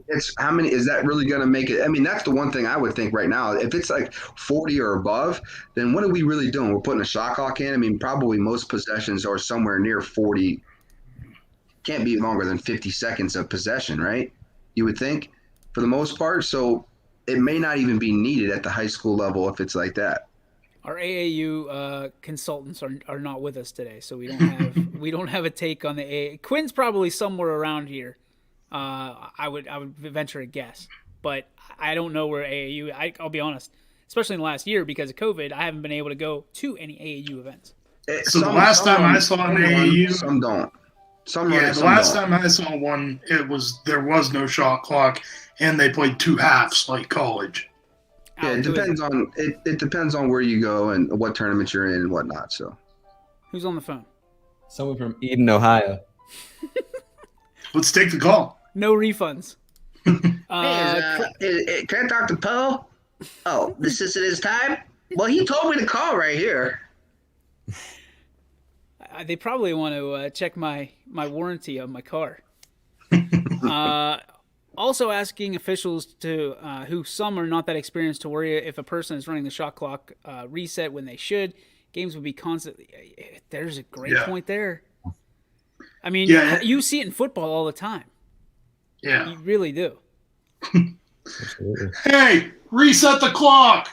Speaker 6: It's how many is that really going to make it? I mean, that's the one thing I would think right now. If it's like 40 or above, then what are we really doing? We're putting a shot clock in. I mean, probably most possessions are somewhere near 40. Can't be longer than 50 seconds of possession, right? You would think, for the most part. So it may not even be needed at the high school level if it's like that.
Speaker 1: Our AAU consultants are not with us today, so we don't have a take on the AA. Quinn's probably somewhere around here. I would venture a guess, but I don't know where AAU. I'll be honest, especially in the last year because of COVID, I haven't been able to go to any AAU events.
Speaker 2: So the last time I saw an AAU,
Speaker 6: some don't.
Speaker 2: The last time I saw one, there was no shot clock, and they played 2 halves like college.
Speaker 6: Yeah, it depends on where you go and what tournament you're in and whatnot. So,
Speaker 1: who's on the phone?
Speaker 3: Someone from Eden, Ohio.
Speaker 2: Let's take the call.
Speaker 1: No refunds.
Speaker 14: Can I talk to Poe? Oh, this isn't his time? Well, he told me to call right here.
Speaker 1: They probably want to check my warranty on my car. Also asking officials to who some are not that experienced to worry if a person is running the shot clock reset when they should. Games would be constantly. There's a great point there. I mean, you see it in football all the time.
Speaker 2: Yeah,
Speaker 1: you really do.
Speaker 2: Hey, reset the clock.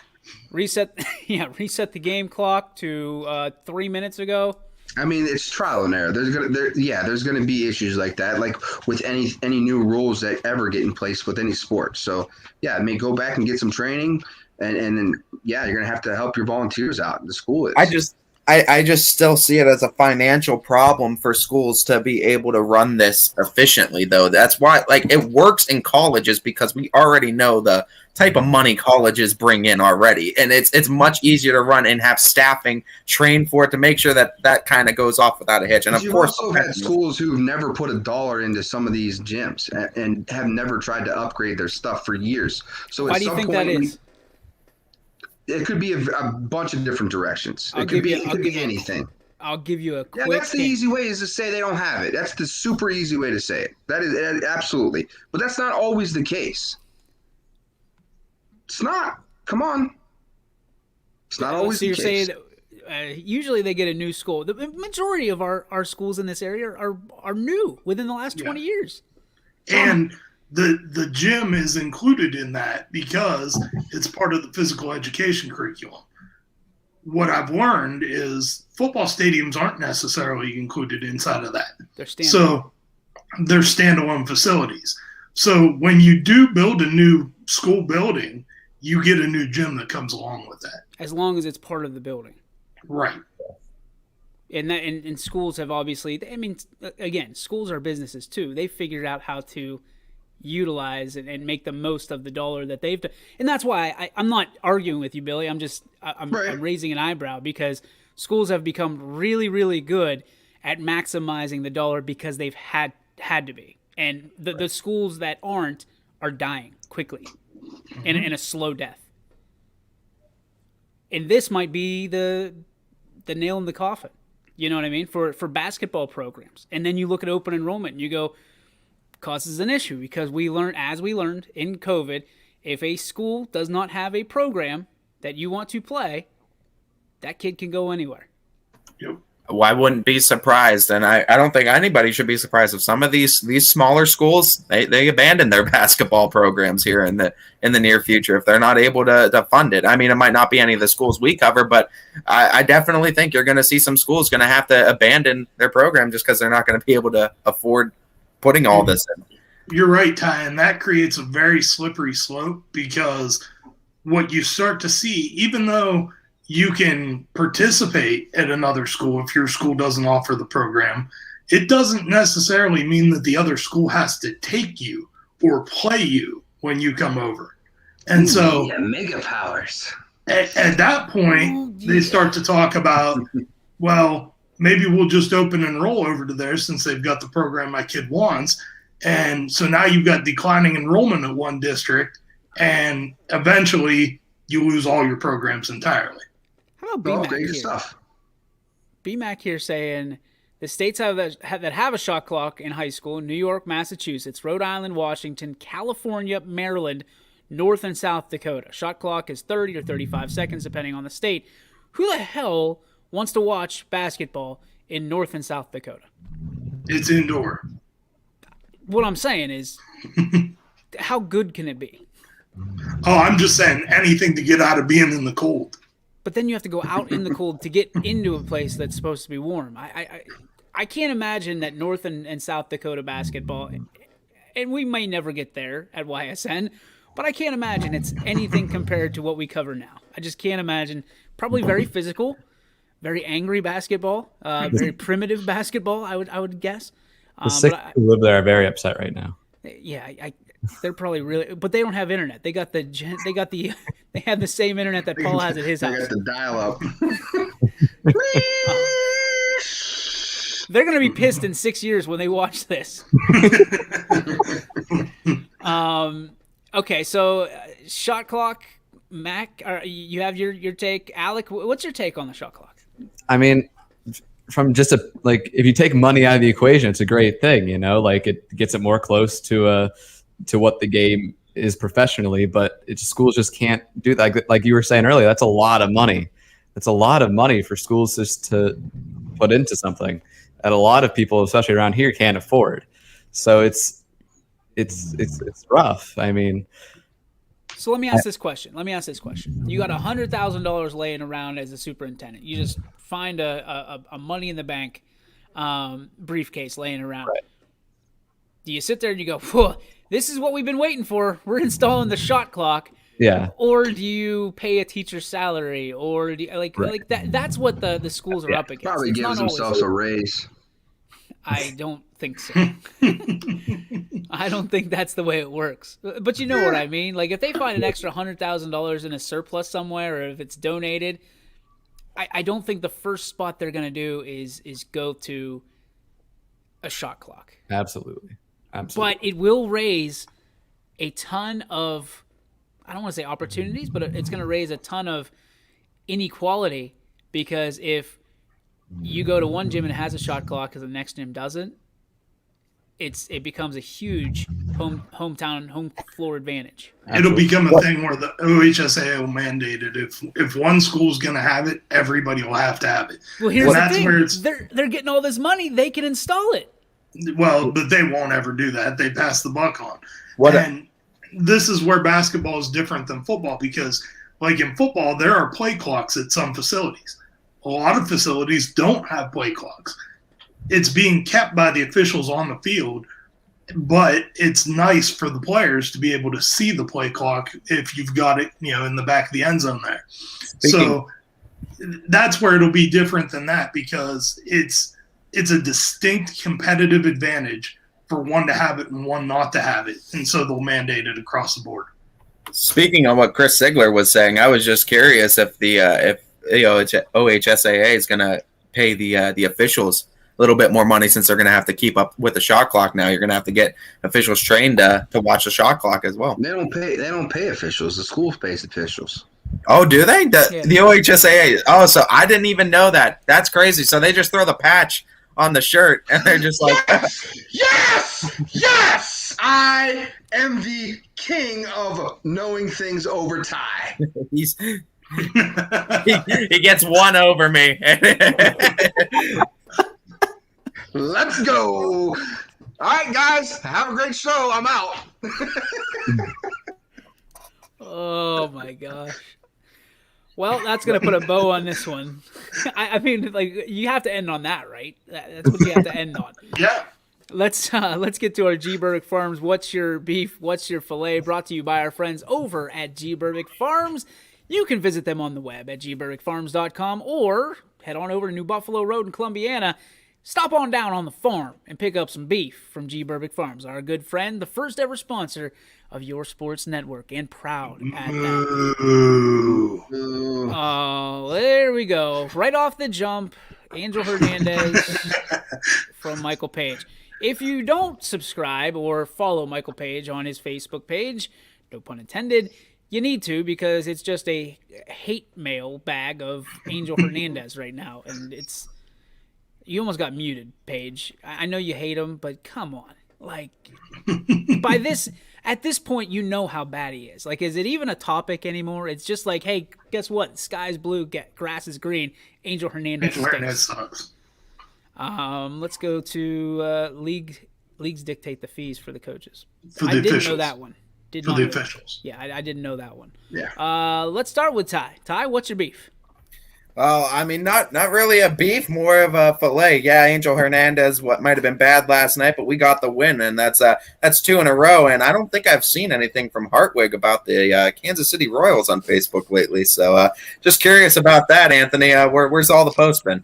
Speaker 1: Reset the game clock to 3 minutes ago.
Speaker 6: I mean, it's trial and error. There's gonna be issues like that, like with any new rules that ever get in place with any sport. So yeah, I mean, go back and get some training, and then you're gonna have to help your volunteers out. The school is.
Speaker 4: I just still see it as a financial problem for schools to be able to run this efficiently, though. That's why, it works in colleges because we already know the type of money colleges bring in already, and it's much easier to run and have staffing trained for it to make sure that kind of goes off without a hitch. And of course,
Speaker 6: also had schools who've never put a dollar into some of these gyms and have never tried to upgrade their stuff for years. So
Speaker 1: why do you think that is?
Speaker 6: It could be a bunch of different directions. It could be anything.
Speaker 1: I'll give you a quick.
Speaker 6: Yeah, that's the easy way is to say they don't have it. That's the super easy way to say it. That is absolutely. But that's not always the case. It's not. Come on. It's not always the case. So you're
Speaker 1: saying usually they get a new school. The majority of our schools in this area are new within the last 20 years.
Speaker 2: And the gym is included in that because it's part of the physical education curriculum. What I've learned is football stadiums aren't necessarily included inside of that.
Speaker 1: They're standalone.
Speaker 2: So they're standalone facilities. So when you do build a new school building, you get a new gym that comes along with that.
Speaker 1: As long as it's part of the building.
Speaker 2: Right.
Speaker 1: And schools have obviously, I mean, again, schools are businesses too. They figured out how to utilize and make the most of the dollar that they've done. And that's why I'm not arguing with you, Billy. I'm raising an eyebrow because schools have become really, really good at maximizing the dollar because they've had to be. And the schools that aren't are dying quickly in a slow death. And this might be the nail in the coffin. You know what I mean? For basketball programs. And then you look at open enrollment and you go, causes an issue because as we learned in COVID, if a school does not have a program that you want to play, that kid can go anywhere.
Speaker 2: Yep.
Speaker 4: Well, I wouldn't be surprised, and I don't think anybody should be surprised if some of these smaller schools they abandon their basketball programs here in the near future if they're not able to fund it. I mean, it might not be any of the schools we cover, but I definitely think you're going to see some schools going to have to abandon their program just because they're not going to be able to afford putting all this in.
Speaker 2: You're right, Ty, and that creates a very slippery slope because what you start to see, even though you can participate at another school if your school doesn't offer the program, it doesn't necessarily mean that the other school has to take you or play you when you come over. And so
Speaker 14: mega powers.
Speaker 2: At that point, they start to talk about, well, maybe we'll just open and roll over to there since they've got the program my kid wants. And so now you've got declining enrollment at one district, and eventually you lose all your programs entirely.
Speaker 1: How about BMAC here? BMAC here saying the states that have a shot clock in high school: New York, Massachusetts, Rhode Island, Washington, California, Maryland, North and South Dakota. Shot clock is 30 or 35 seconds depending on the state. Who the hell wants to watch basketball in North and South Dakota?
Speaker 2: It's indoor.
Speaker 1: What I'm saying is, how good can it be?
Speaker 2: Oh, I'm just saying anything to get out of being in the cold.
Speaker 1: But then you have to go out in the cold to get into a place that's supposed to be warm. I can't imagine that North and South Dakota basketball, and we may never get there at YSN, but I can't imagine it's anything compared to what we cover now. I just can't imagine. Probably very physical, very angry basketball, very primitive basketball, I would guess.
Speaker 3: The sick who live there are very upset right now.
Speaker 1: Yeah, they're probably really, but they don't have internet. They have the same internet that Paul has at his house.
Speaker 6: They got the dial up.
Speaker 1: They're gonna be pissed in 6 years when they watch this. Okay, so shot clock, Mac. You have your take, Alec. What's your take on the shot clock?
Speaker 3: I mean, from just if you take money out of the equation, it's a great thing, like it gets it more close to what the game is professionally, but schools just can't do that. Like you were saying earlier, that's a lot of money. That's a lot of money for schools just to put into something that a lot of people, especially around here, can't afford. So it's rough. I mean,
Speaker 1: so let me ask this question. You got $100,000 laying around as a superintendent. You just find a money in the bank briefcase laying around. Right. Do you sit there and you go, whoa, this is what we've been waiting for. We're installing the shot clock.
Speaker 3: Yeah.
Speaker 1: Or do you pay a teacher's salary? Or do you, like that? That's what the schools are up against.
Speaker 6: Probably gives themselves a raise.
Speaker 1: I don't think so. I don't think that's the way it works. But you know what I mean? Like if they find an extra $100,000 in a surplus somewhere, or if it's donated, I don't think the first spot they're going to do is go to a shot clock.
Speaker 3: Absolutely.
Speaker 1: But it will raise a ton of, I don't want to say opportunities, but it's going to raise a ton of inequality, because if you go to one gym and it has a shot clock because the next gym doesn't, it becomes a huge home floor advantage.
Speaker 2: It'll become a thing where the OHSAA will mandate it. If one school's going to have it, everybody will have to have it.
Speaker 1: Well, here's the thing. Where they're getting all this money. They can install it.
Speaker 2: Well, but they won't ever do that. They pass the buck on. And this is where basketball is different than football, because like in football, there are play clocks at some facilities. A lot of facilities don't have play clocks. It's being kept by the officials on the field, but it's nice for the players to be able to see the play clock if you've got it, in the back of the end zone there. So that's where it'll be different than that, because it's a distinct competitive advantage for one to have it and one not to have it. And so they'll mandate it across the board.
Speaker 4: Speaking of what Chris Ziegler was saying, I was just curious if the OHSAA is going to pay the officials a little bit more money, since they're going to have to keep up with the shot clock now. You're going to have to get officials trained to watch the shot clock as well.
Speaker 6: They don't pay officials. The school pays officials.
Speaker 4: Oh, do they? The OHSAA. Oh, so I didn't even know that. That's crazy. So they just throw the patch on the shirt, and they're just like,
Speaker 6: Yes! I am the king of knowing things over tie.
Speaker 4: he gets one over me.
Speaker 6: Let's go. All right, guys, have a great show. I'm out.
Speaker 1: Oh my gosh. Well, that's gonna put a bow on this one. I mean, like, you have to end on that, right? That's what you have to end on.
Speaker 2: Yeah.
Speaker 1: Let's get to our G. Berwick Farms. What's your beef? What's your filet? Brought to you by our friends over at G. Berwick Farms. You can visit them on the web at gberwickfarms.com or head on over to New Buffalo Road in Columbiana. Stop on down on the farm and pick up some beef from G. Berwick Farms, our good friend, the first ever sponsor of your sports network, and proud at that. Oh, there we go. Right off the jump, Angel Hernandez from Michael Page. If you don't subscribe or follow Michael Page on his Facebook page, no pun intended, you need to, because it's just a hate mail bag of Angel Hernandez right now, and it's... You almost got muted, Paige. I know you hate him, but come on. Like, at this point, you know how bad he is. Like, is it even a topic anymore? It's just like, hey, guess what? Sky's blue, grass is green. Angel Hernandez sucks. Let's go to leagues dictate the fees for the coaches. I didn't know that one.
Speaker 2: For the officials.
Speaker 1: Yeah, I didn't know that one.
Speaker 6: Yeah.
Speaker 1: Let's start with Ty. Ty, what's your beef?
Speaker 4: Oh, I mean, not really a beef, more of a filet. Yeah, Angel Hernandez, what might have been bad last night, but we got the win, and that's 2 in a row. And I don't think I've seen anything from Hartwig about the Kansas City Royals on Facebook lately. So just curious about that, Anthony. Where's all the posts been?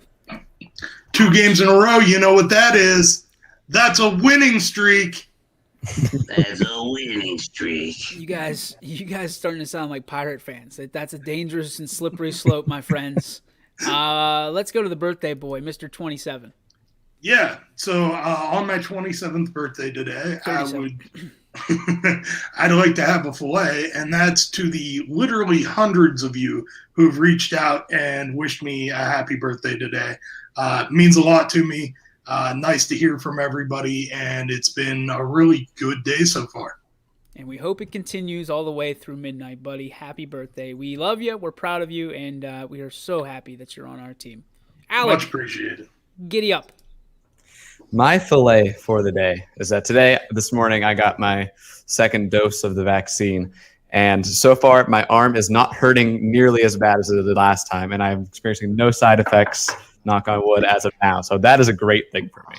Speaker 2: 2 games in a row. You know what that is? That's a winning streak.
Speaker 14: That's a winning streak.
Speaker 1: You guys starting to sound like Pirate fans. That's a dangerous and slippery slope, my friends. Let's go to the birthday boy, Mr. 27.
Speaker 2: Yeah. So on my 27th birthday today, I'd like to have a filet, and that's to the literally hundreds of you who've reached out and wished me a happy birthday today. It means a lot to me. Nice to hear from everybody, and it's been a really good day so far.
Speaker 1: And we hope it continues all the way through midnight, buddy. Happy birthday. We love you. We're proud of you, and we are so happy that you're on our team. Alec,
Speaker 2: much appreciated.
Speaker 1: Giddy up.
Speaker 3: My filet for the day is that this morning, I got my second dose of the vaccine. And so far, my arm is not hurting nearly as bad as it did last time. And I'm experiencing no side effects, knock on wood, as of now. So that is a great thing for me.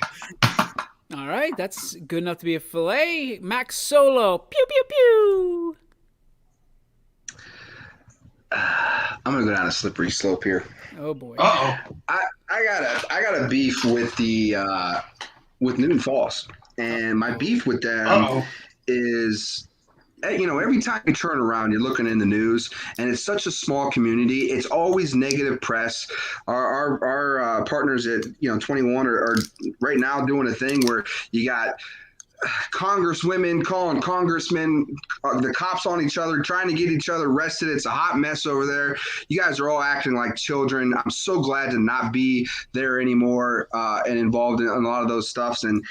Speaker 1: All right. That's good enough to be a filet. Max Solo. Pew, pew, pew.
Speaker 6: I'm gonna go down a slippery slope here.
Speaker 1: Oh boy.
Speaker 2: Uh-oh.
Speaker 6: I got a beef with with Newton Falls, and my beef with them is, you know, every time you turn around, you're looking in the news, and it's such a small community. It's always negative press. Our partners at 21 are right now doing a thing where you got congresswomen calling congressmen, the cops on each other, trying to get each other arrested. It's a hot mess over there. You guys are all acting like children. I'm so glad to not be there anymore and involved in a lot of those stuffs, and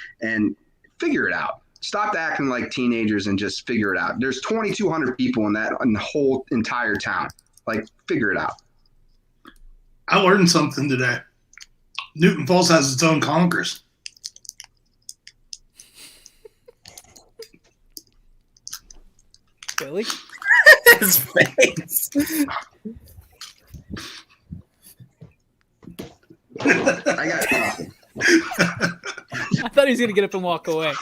Speaker 6: figure it out. Stop acting like teenagers and just figure it out. There's 2,200 people in the whole entire town. Like, figure it out.
Speaker 2: I learned something today. Newton Falls has its own Congress.
Speaker 1: Really?
Speaker 4: His face.
Speaker 6: I got coffee.
Speaker 1: I thought he was going to get up and walk away.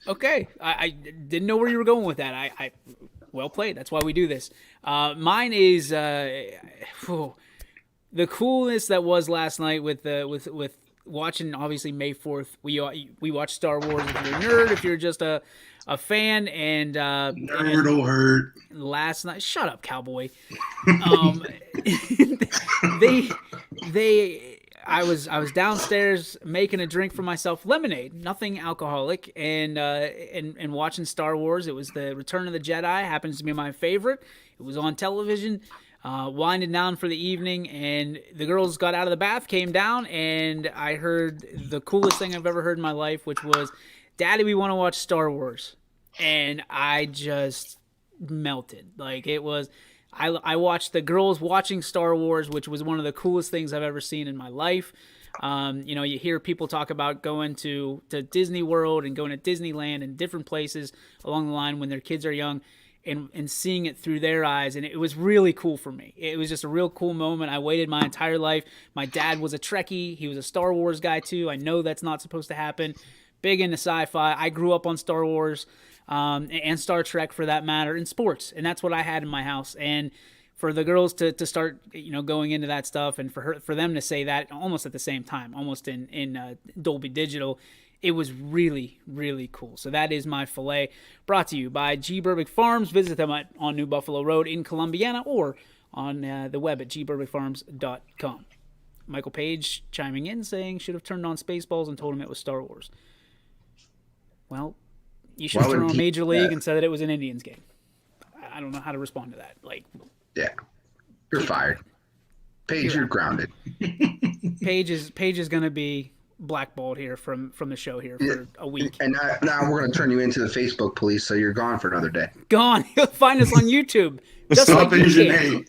Speaker 1: Okay. I didn't know where you were going with that. I well played. That's why we do this. Mine is the coolness that was last night with watching, obviously, May 4th. We watched Star Wars if you're a nerd, if you're just a fan, and
Speaker 2: nerd alert.
Speaker 1: Last night, shut up, cowboy. I was downstairs making a drink for myself, lemonade, nothing alcoholic, and watching Star Wars. It was the Return of the Jedi. Happens to be my favorite. It was on television. winding down for the evening, and the girls got out of the bath, came down, and I heard the coolest thing I've ever heard in my life, which was, "Daddy, we want to watch Star Wars." And I just melted. Like, it was, I watched the girls watching Star Wars, which was one of the coolest things I've ever seen in my life. You hear people talk about going to Disney World and going to Disneyland and different places along the line when their kids are young, and seeing it through their eyes. And it was really cool for me. It was just a real cool moment. I waited my entire life. My dad was a Trekkie. He was a Star Wars guy too. I know that's not supposed to happen. Big into sci-fi. I grew up on Star Wars. And Star Trek, for that matter, and sports, and that's what I had in my house. And for the girls to start, going into that stuff, and for them to say that almost at the same time, almost in Dolby Digital, it was really, really cool. So that is my filet, brought to you by G. Burbick Farms. Visit them on New Buffalo Road in Columbiana, or on the web at gburbickfarms.com. Michael Page chiming in saying, should have turned on Spaceballs and told him it was Star Wars. Well, you should have turned on Major League and said that it was an Indians game. I don't know how to respond to that.
Speaker 6: Yeah, you're fired. Page, you're grounded.
Speaker 1: Page is going to be blackballed here from the show here for a week.
Speaker 6: And now we're going to turn you into the Facebook police, so you're gone for another day.
Speaker 1: Gone. You'll find us on YouTube. Just like you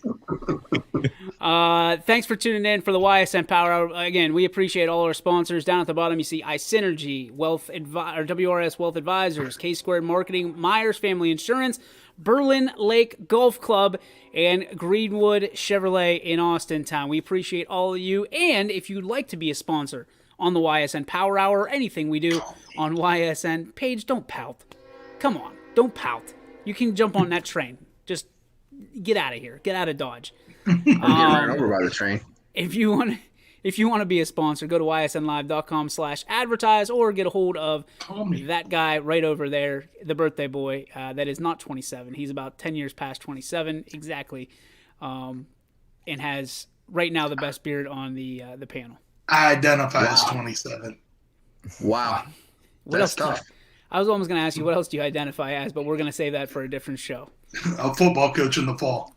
Speaker 1: can. Thanks for tuning in for the YSN Power Hour. Again, we appreciate all our sponsors. Down at the bottom, you see iSynergy, WRS Wealth Advisors, K-Squared Marketing, Myers Family Insurance, Berlin Lake Golf Club, and Greenwood Chevrolet in Austin Town. We appreciate all of you. And if you'd like to be a sponsor on the YSN Power Hour, or anything we do on YSN, Paige, don't pout. Come on, don't pout. You can jump on that train. Just get out of here. Get out of Dodge.
Speaker 6: I'm getting ran over by the train.
Speaker 1: If you want to be a sponsor, go to ysnlive.com/advertise, or get a hold of that guy right over there, the birthday boy. That is not 27. He's about 10 years past 27 exactly, and has right now the best beard on the panel.
Speaker 2: I identify as 27.
Speaker 6: Wow. That's tough.
Speaker 1: I was almost going to ask you, what else do you identify as, but we're going to save that for a different show.
Speaker 2: A football coach in the fall.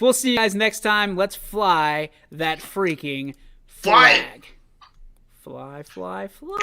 Speaker 1: We'll see you guys next time. Let's fly that freaking flag. Fly, fly, fly.